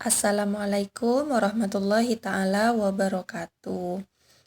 Assalamualaikum warahmatullahi ta'ala wabarakatuh.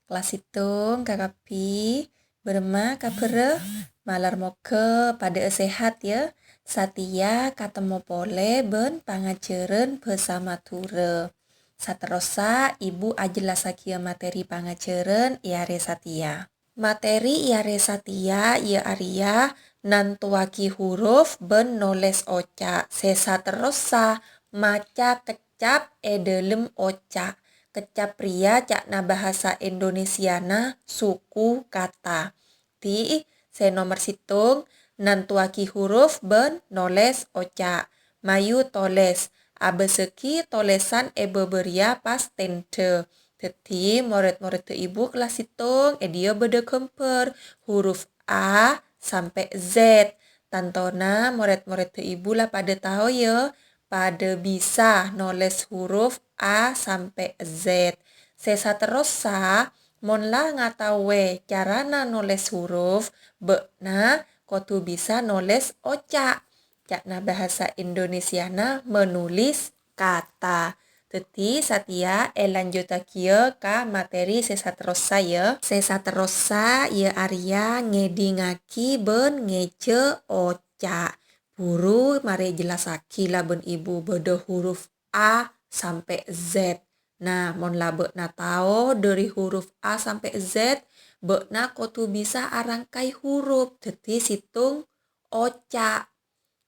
Kelas hitung kakapi berema kapere malar moke pada sehat ya. Satia katemu pole ben pangaceren bersama ture. Saterosa ibu ajelasakia materi pangaceren iare satia. Materi iare satia ia aria nantuaki huruf ben noles oca. Sesa terosa maca kecap dalam oca. Kecap pria cakna bahasa Indonesiana suku kata. Ti se nomor situng nantuaki huruf ben noles oca. Mayu toles. Abeseki tolesan beberia pas tente. Teti murid-murid ibu kelas hitung dia beda kemper huruf A sampai Z. Tantona murid-murid ibu lah pada tahu ya. Pada bisa nulis huruf A sampai Z. Sesa terosa monlah ngatawe carana nulis huruf bekna kotu bisa nulis oca. Cakna bahasa Indonesiana menulis kata. Teti satia lanjutakia ka materi sesa terosa ya. Sesa terosa ya Arya ngedingaki ben ngece oca. Guru mari jelasaki lah ben ibu beda huruf A sampai Z. Nah, mon lah bekna tao dari huruf A sampai Z, bekna kotu bisa arangkai huruf teti situng oca.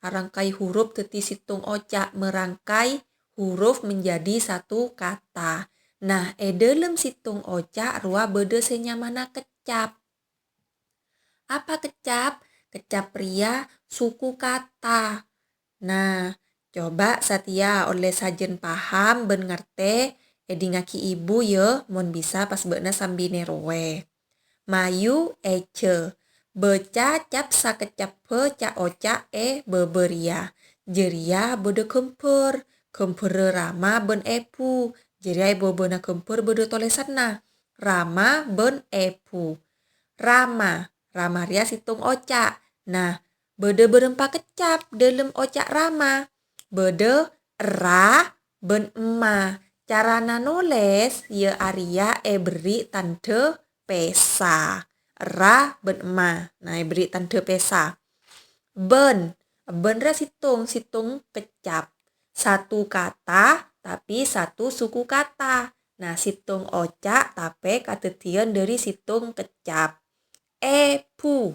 Arangkai huruf teti situng oca merangkai huruf menjadi satu kata. Nah, dalam situng oca rua beda senyamana kecap. Apa kecap? Kecap pria suku kata. Nah, coba satia oleh sajen paham ben ngerte ngaki ibu ya mon bisa pas bekna sambine rowe. Mayu ece. Beca cap sakecap pe ca oca beberia. Jeria bede kemper. Kemper rama ben epu. Jeria bebena kemper bede tolesanna. Rama ben epu. Rama. Rama ria situng oca. Nah, bede berempa kecap dalam oca rama. Bede ra ben ema. Carana nulis ya aria beri tanda pesa. Ra ben ema. Nah, beri tanda pesa. Ben. Ben ra situng kecap. Satu kata tapi satu suku kata. Nah, situng oca tapi katetian dari situng kecap. Epu.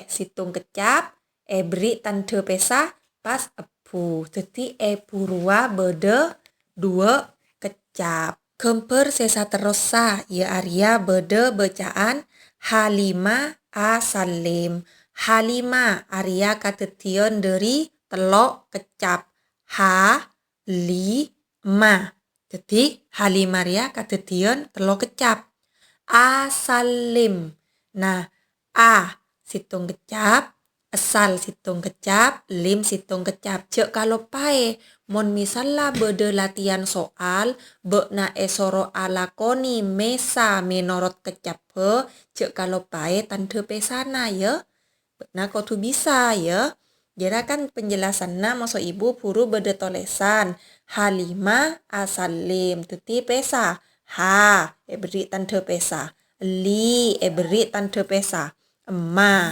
Situng kecap. Beri tanda pesa pas epu. Jadi epu rua bede dua kecap. Kemper sesa terosa ya Arya bede bacaan Halima asalim. Halima Arya katetian dari telok kecap. Ha-li-ma. Jadi Halima Arya katetian telok kecap. Asalim. Nah, A situng kecap, asal situng kecap, lim situng kecap. Cek kalau pae, mon misalnya bede latihan soal, bekna esoro alakoni mesa menurut kecap he, cek kalau pae tanda pesana ya. Bekna kau tu bisa ya. Jadi kan penjelasannya masuk ibu puru bede tolesan. Halima asalim, teti pesa. Ha, beri tanda pesa. Li, beri tanda pesa. Ma.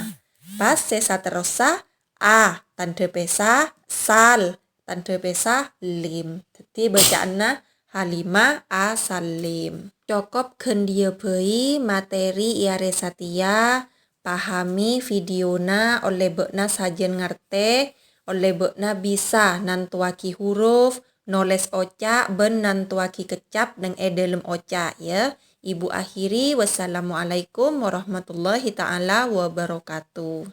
Pas sesa terosa A tanda pesa sal tanda pesa lim. Jadi bacaannya Halima asalim. Cukup kendia pei materi iare satia pahami videona oleh bekna sajen ngarte oleh bekna bisa nantuaki huruf noles oca ben nantuaki kecap nang dalam oca ya. Ibu akhiri wassalamualaikum warahmatullahi ta'ala wabarakatuh.